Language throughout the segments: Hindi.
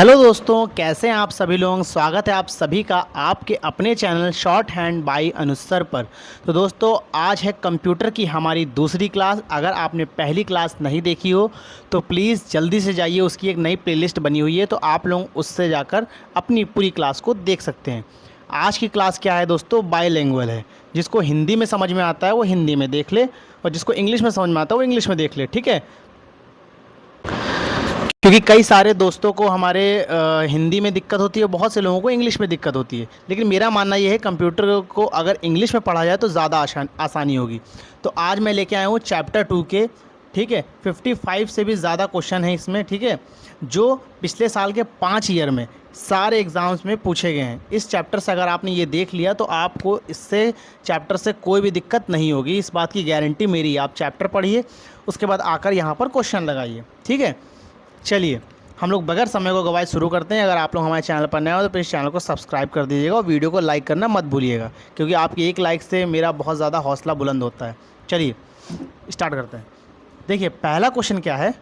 हेलो दोस्तों, कैसे हैं आप सभी लोग। स्वागत है आप सभी का आपके अपने चैनल शॉर्ट हैंड बाय अनुसर पर। तो दोस्तों, आज है कंप्यूटर की हमारी दूसरी क्लास। अगर आपने पहली क्लास नहीं देखी हो तो प्लीज़ जल्दी से जाइए, उसकी एक नई प्लेलिस्ट बनी हुई है, तो आप लोग उससे जाकर अपनी पूरी क्लास को देख सकते हैं। आज की क्लास क्या है दोस्तों, बाईलिंगुअल है। जिसको हिंदी में समझ में आता है वो हिंदी में देख ले, और जिसको इंग्लिश में समझ में आता है वो इंग्लिश में देख ले, ठीक है। क्योंकि कई सारे दोस्तों को हमारे हिंदी में दिक्कत होती है, बहुत से लोगों को इंग्लिश में दिक्कत होती है। लेकिन मेरा मानना ये है कंप्यूटर को अगर इंग्लिश में पढ़ा जाए तो ज़्यादा आसानी होगी। तो आज मैं लेके आया हूँ चैप्टर 2 के, ठीक है। 55 से भी ज़्यादा क्वेश्चन है इसमें, ठीक है, जो पिछले साल के 5 ईयर में सारे एग्ज़ाम्स में पूछे गए हैं। इस चैप्टर से अगर आपने ये देख लिया तो आपको इससे चैप्टर से कोई भी दिक्कत नहीं होगी, इस बात की गारंटी मेरी है। आप चैप्टर पढ़िए, उसके बाद आकर यहाँ पर क्वेश्चन लगाइए, ठीक है। चलिए हम लोग बगैर समय को गवाए शुरू करते हैं। अगर आप लोग हमारे चैनल पर नए हो तो प्लीज़ चैनल को सब्सक्राइब कर दीजिएगा और वीडियो को लाइक करना मत भूलिएगा, क्योंकि आपकी एक लाइक से मेरा बहुत ज़्यादा हौसला बुलंद होता है। चलिए स्टार्ट करते हैं। देखिए पहला क्वेश्चन क्या है,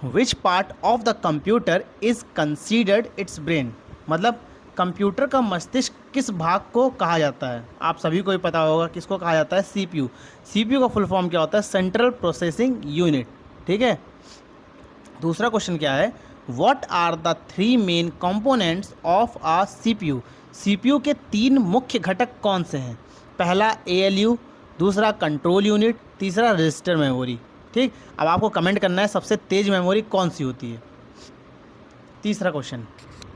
which part of the computer is considered it's brain. मतलब कंप्यूटर का मस्तिष्क किस भाग को कहा जाता है। आप सभी को ही पता होगा किसको कहा जाता है, सीपीयू। सीपीयू का फुल फॉर्म क्या होता है, सेंट्रल प्रोसेसिंग यूनिट, ठीक है। दूसरा क्वेश्चन क्या है, what are the 3 main components of a CPU. CPU के 3 मुख्य घटक कौन से हैं। पहला एएलयू, दूसरा कंट्रोल यूनिट, तीसरा रजिस्टर मेमोरी, ठीक। अब आपको कमेंट करना है सबसे तेज मेमोरी कौन सी होती है। तीसरा question,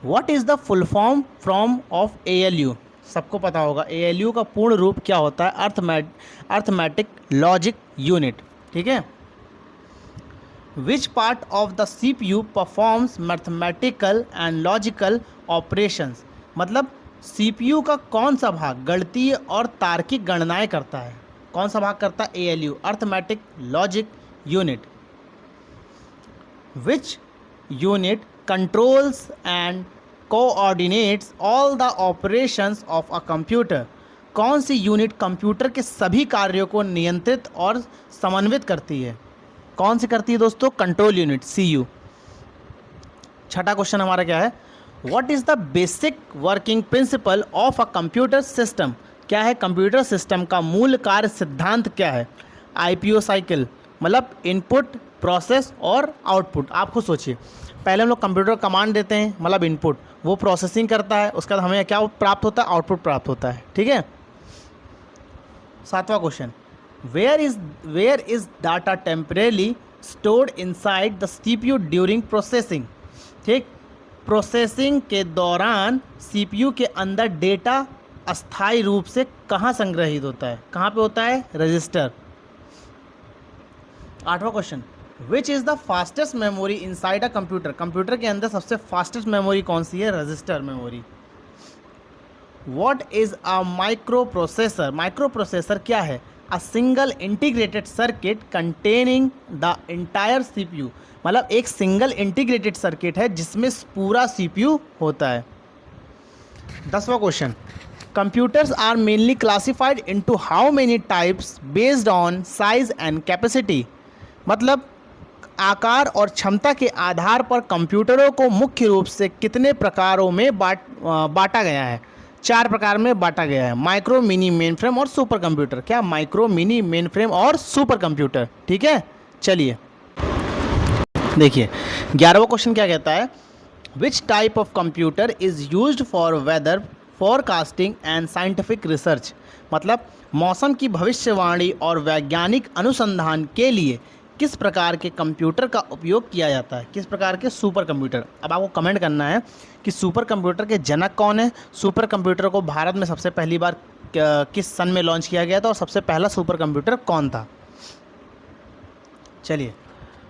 what is the full form from of ALU. सबको पता होगा एएलयू का पूर्ण रूप क्या होता है, अर्थमेटिक लॉजिक यूनिट, ठीक है। Which part of the CPU performs mathematical and logical operations। मतलब CPU का कौन सा भाग गणितीय और तार्किक गणनाएं करता है। कौन सा भाग करता है, ALU, arithmetic logic unit. Which unit controls and coordinates all the operations of a computer। कौन सी यूनिट कंप्यूटर के सभी कार्यों को नियंत्रित और समन्वित करती है। कौन सी करती है दोस्तों, कंट्रोल यूनिट, CU। छठा क्वेश्चन हमारा क्या है, what is the basic working principle of a computer system. क्या है कंप्यूटर सिस्टम का मूल कार्य सिद्धांत क्या है। IPO साइकिल, मतलब इनपुट, प्रोसेस और आउटपुट। आप खुद सोचिए, पहले हम लोग कंप्यूटर कमांड देते हैं, मतलब इनपुट, वो प्रोसेसिंग करता है, उसके बाद हमें क्या प्राप्त होता है, आउटपुट प्राप्त होता है, ठीक है। सातवां question, where is data temporarily stored inside the CPU during processing। ठीक, प्रोसेसिंग के दौरान CPU के अंदर डेटा अस्थायी रूप से कहाँ संग्रहित होता है, कहाँ पे होता है, रजिस्टर। आठवां question, which is the fastest memory inside a computer. Computer के अंदर सबसे फास्टेस्ट मेमोरी कौन सी है, register memory. What is a micro processor. Micro processor क्या है, a single integrated circuit containing the entire CPU। मतलब एक सिंगल इंटीग्रेटेड सर्किट है जिसमें पूरा CPU होता है। 10वां question, computers are mainly classified into how many types based on size and capacity. मतलब आकार और क्षमता के आधार पर कंप्यूटरों को मुख्य रूप से कितने प्रकारों में बांटा गया है। 4 प्रकार में बांटा गया है, माइक्रो, मिनी, मेन फ्रेम और सुपर कंप्यूटर। क्या, माइक्रो, मिनी, मेन फ्रेम और सुपर कंप्यूटर, ठीक है। चलिए देखिए 11वां क्वेश्चन क्या कहता है, which type of computer is used for weather forecasting and scientific research. मतलब मौसम की भविष्यवाणी और वैज्ञानिक अनुसंधान के लिए किस प्रकार के कंप्यूटर का उपयोग किया जाता है, किस प्रकार के सुपर कंप्यूटर। अब आपको कमेंट करना है कि सुपर कंप्यूटर के जनक कौन है। सुपर कंप्यूटर को भारत में सबसे पहली बार किस सन में लॉन्च किया गया था और सबसे पहला सुपर कंप्यूटर कौन था। चलिए,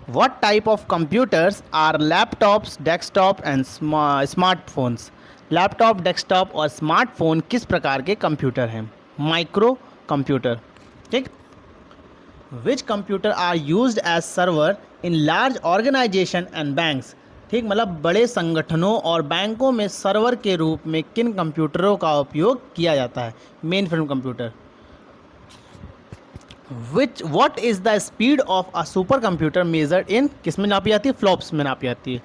what type of computers are laptops, desktop and smartphones. Laptop, desktop और स्मार्टफोन किस प्रकार के कंप्यूटर हैं, माइक्रो कंप्यूटर, ठीक। Which computer are used as server in large organisation and banks. ठीक, मतलब बड़े संगठनों और बैंकों में सर्वर के रूप में किन कंप्यूटरों का उपयोग किया जाता है, main frame computer. What is the speed of a super computer measured in, किस में नापी जाती है, फ्लॉप्स में नापी जाती है।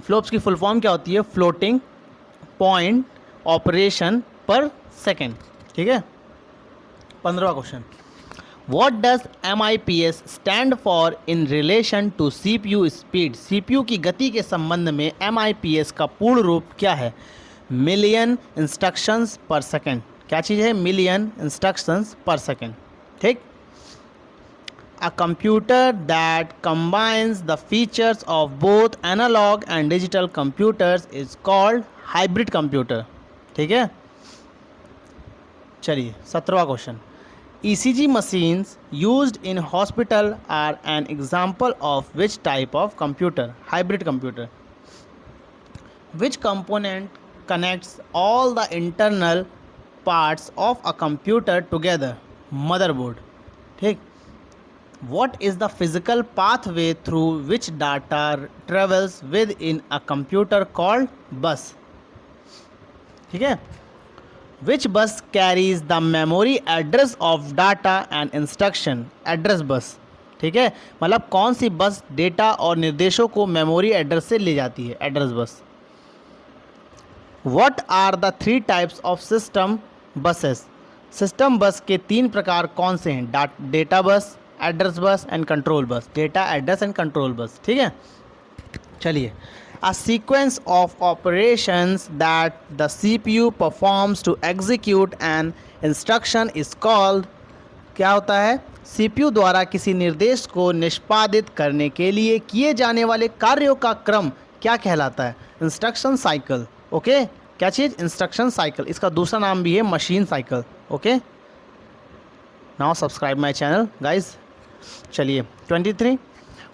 फ्लोप्स की फुल फॉर्म क्या होती है? Floating point operation per second. ठीक है। 15वां question, what does MIPS stand for in relation to CPU speed? CPU की गति के संबंध में MIPS का पूर्ण रूप क्या है? मिलियन इंस्ट्रक्शंस पर सेकेंड। क्या चीज़ है? मिलियन इंस्ट्रक्शंस पर सेकेंड। ठीक। A computer that combines the features of both analog and digital computers is called hybrid computer। ठीक है। चलिए 17वां question, ECG machines used in hospital are an example of which type of computer? Hybrid computer। Which component connects all the internal parts of a computer together? Motherboard। ठीक। What is the physical pathway through which data travels within a computer called bus? ठीक है। Which bus carries the memory address of data and instruction? Address bus। ठीक है। मतलब कौन सी बस डेटा और निर्देशों को मेमोरी एड्रेस से ले जाती है? Address bus. What are the 3 types of system buses? System बस के 3 प्रकार कौन से हैं? Data bus, address bus and control bus. Data, address and control bus. ठीक है। चलिए, a sequence of operations that the CPU performs to execute an instruction is called. क्या होता है? CPU द्वारा किसी निर्देश को निष्पादित करने के लिए किए जाने वाले कार्यों का क्रम क्या कहलाता है? Instruction cycle. ओके। क्या चीज़? Instruction cycle. इसका दूसरा नाम भी है machine cycle. Okay. Now subscribe my channel guys. चलिए 23,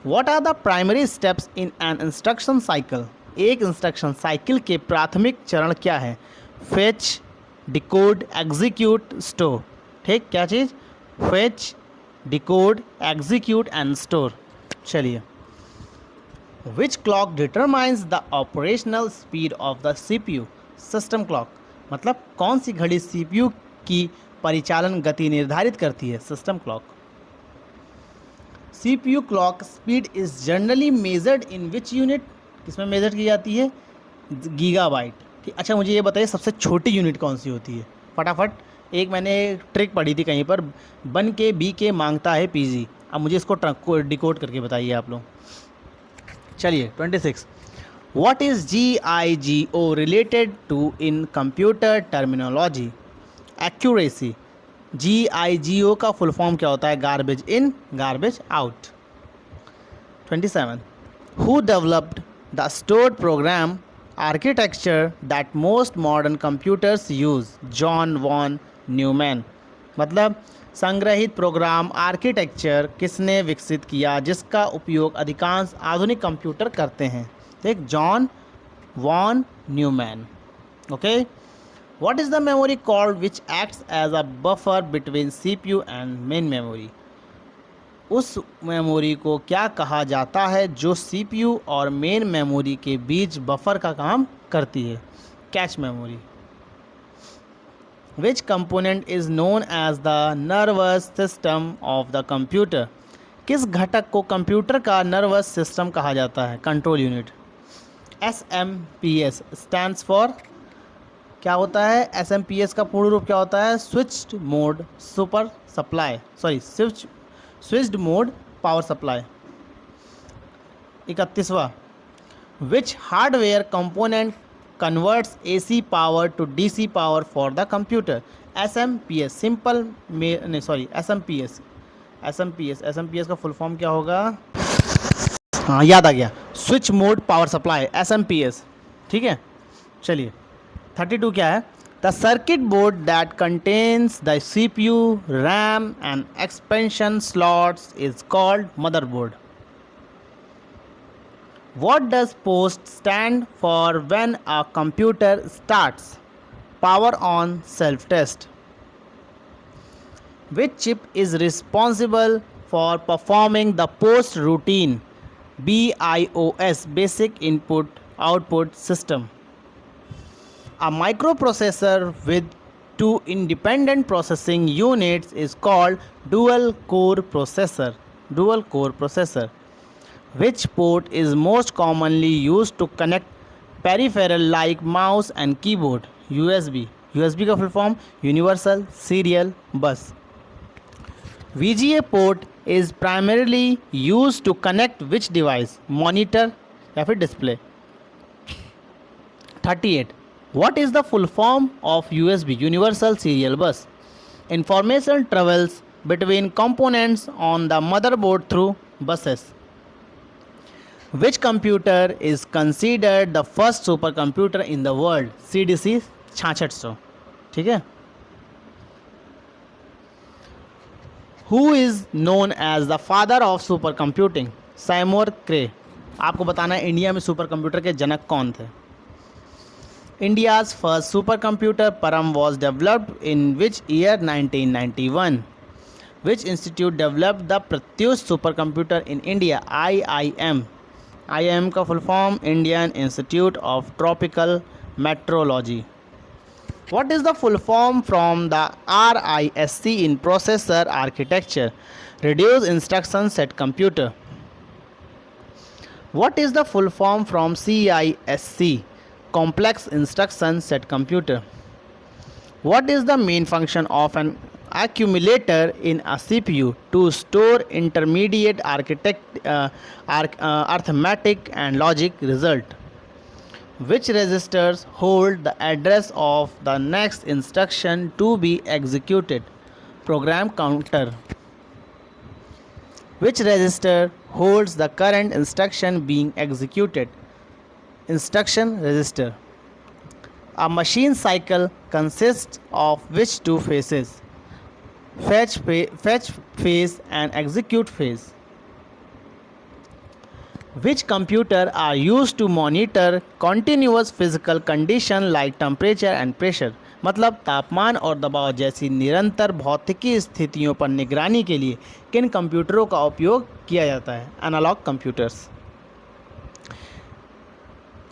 what are the primary steps in an instruction cycle? एक इंस्ट्रक्शन साइकिल के प्राथमिक चरण क्या है? Fetch, decode, execute, store. ठीक। क्या चीज़? Fetch, decode, execute and store. चलिए, which clock determines the operational speed of the CPU? System clock. मतलब कौन सी घड़ी CPU की परिचालन गति निर्धारित करती है? System clock. CPU clock speed is generally measured in which unit? किसमें मेजर की जाती है? गीगाबाइट। ठीक। अच्छा, मुझे ये बताइए सबसे छोटी यूनिट कौन सी होती है? फटाफट। एक मैंने ट्रिक पढ़ी थी कहीं पर, बन के बी के मांगता है PG। अब मुझे इसको डिकोड करके बताइए आप लोग। चलिए 26, what is GIGO related to in computer terminology? Accuracy. GIGO का फुल फॉर्म क्या होता है? Garbage in, garbage out. 27, who developed the stored program architecture that most modern computers use? John von Neumann. मतलब संग्रहित प्रोग्राम आर्किटेक्चर किसने विकसित किया जिसका उपयोग अधिकांश आधुनिक कंप्यूटर करते हैं? ठीक। John von Neumann. Okay. What is the memory called which acts as a buffer between CPU and main memory? उस मेमोरी को क्या कहा जाता है जो CPU और मेन मेमोरी के बीच बफर का काम करती है? Cache memory. Which component is known as the nervous system of the computer? किस घटक को कंप्यूटर का नर्वस सिस्टम कहा जाता है? Control unit. SMPS stands for, क्या होता है? SMPS का पूर्ण रूप क्या होता है? Switched mode super supply, switched mode power supply. 31वां, which hardware component converts AC power to DC power for the computer? SMPS। Simple नहीं सॉरी SMPS का फुल फॉर्म क्या होगा? हाँ, याद आ गया, switch mode power supply, SMPS। ठीक है। चलिए 32 क्या है? The circuit board that contains the CPU, RAM and expansion slots is called motherboard. What does POST stand for when a computer starts? Power on self-test. Which chip is responsible for performing the POST routine? BIOS, Basic Input Output System. A microprocessor with 2 independent processing units is called dual core processor. Dual core processor. Which port is most commonly used to connect peripheral like mouse and keyboard? USB. USB का full form Universal Serial Bus. VGA port is primarily used to connect which device? Monitor या फिर display. 38. What is the full form of USB? Universal Serial Bus. Information travels between components on the motherboard through buses. Which computer is considered the first supercomputer in the world? CDC 6600. ठीक है. Who is known as the father of supercomputing? Seymour Cray. आपको बताना है इंडिया में सुपर कंप्यूटर के जनक कौन थे. India's first supercomputer Param was developed in which year? 1991. Which institute developed the Pratyush supercomputer in India? IIM. IIM का full form Indian Institute of Tropical Meteorology. What is the full form from the RISC in processor architecture? Reduced instruction set computer. What is the full form from CISC? Complex instruction set computer. What is the main function of an accumulator in a CPU? To store intermediate arithmetic and logic result. Which registers hold the address of the next instruction to be executed? Program counter. Which register holds the current instruction being executed? Instruction register. A machine cycle consists of which two phases? Fetch phase and execute phase. Which computer are used to monitor continuous physical condition like temperature and pressure? मतलब तापमान और दबाव जैसी निरंतर भौतिकी स्थितियों पर निगरानी के लिए किन कंप्यूटरों का उपयोग किया जाता है? Analog computers.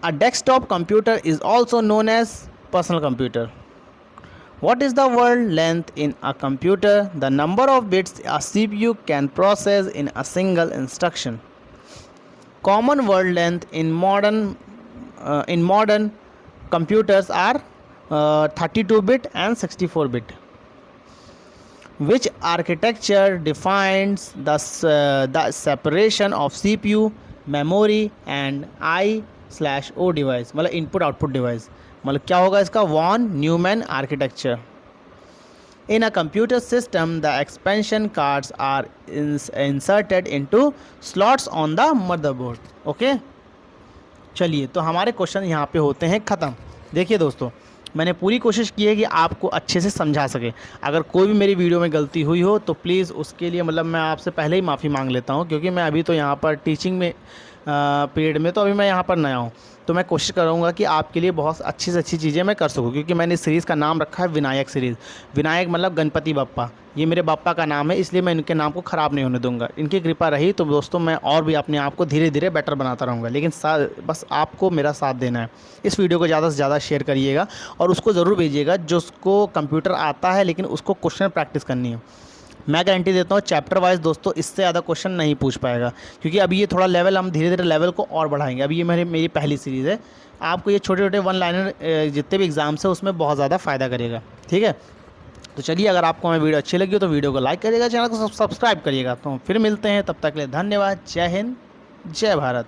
A desktop computer is also known as personal computer. What is the word length in a computer? The number of bits a CPU can process in a single instruction. Common word length in modern computers are 32-bit and 64-bit. Which architecture defines the separation of CPU, memory and I/O device? मतलब इनपुट आउटपुट डिवाइस. मतलब क्या होगा इसका? Von Neumann architecture. In a computer system, the expansion cards are inserted into slots on the motherboard. Okay, चलिए तो हमारे क्वेश्चन यहाँ पे होते हैं ख़त्म. देखिए दोस्तों, मैंने पूरी कोशिश की है कि आपको अच्छे से समझा सके. अगर कोई भी मेरी वीडियो में गलती हुई हो तो प्लीज़ उसके लिए मतलब मैं आपसे पहले ही माफ़ी मांग लेता हूँ, क्योंकि मैं अभी तो यहाँ पर टीचिंग में पीरियड में तो अभी मैं यहाँ पर नया हूँ. तो मैं कोशिश करूँगा कि आपके लिए बहुत अच्छी से अच्छी चीज़ें मैं कर सकूँ, क्योंकि मैंने इस सीरीज़ का नाम रखा है विनायक सीरीज़. विनायक मतलब गणपति बप्पा, ये मेरे बापा का नाम है, इसलिए मैं इनके नाम को ख़राब नहीं होने दूंगा. इनकी कृपा रही तो दोस्तों मैं और भी अपने आप को धीरे धीरे बेटर बनाता रहूँगा. लेकिन बस आपको मेरा साथ देना है. इस वीडियो को ज़्यादा से ज़्यादा शेयर करिएगा और उसको ज़रूर भेजिएगा जिसको कंप्यूटर आता है लेकिन उसको क्वेश्चन प्रैक्टिस करनी है. मैं गारंटी देता हूँ चैप्टर वाइज दोस्तों इससे ज़्यादा क्वेश्चन नहीं पूछ पाएगा, क्योंकि अभी ये थोड़ा लेवल हम धीरे धीरे लेवल को और बढ़ाएंगे. अभी ये मेरी पहली सीरीज़ है. आपको ये छोटे छोटे वन लाइनर जितने भी एग्जाम्स हैं उसमें बहुत ज़्यादा फ़ायदा करेगा. ठीक है, तो चलिए, अगर आपको हमें वीडियो अच्छी लगी हो तो वीडियो को लाइक करिएगा, चैनल को सब्सक्राइब करिएगा. तो फिर मिलते हैं, तब तक के लिए धन्यवाद. जय हिंद, जय भारत.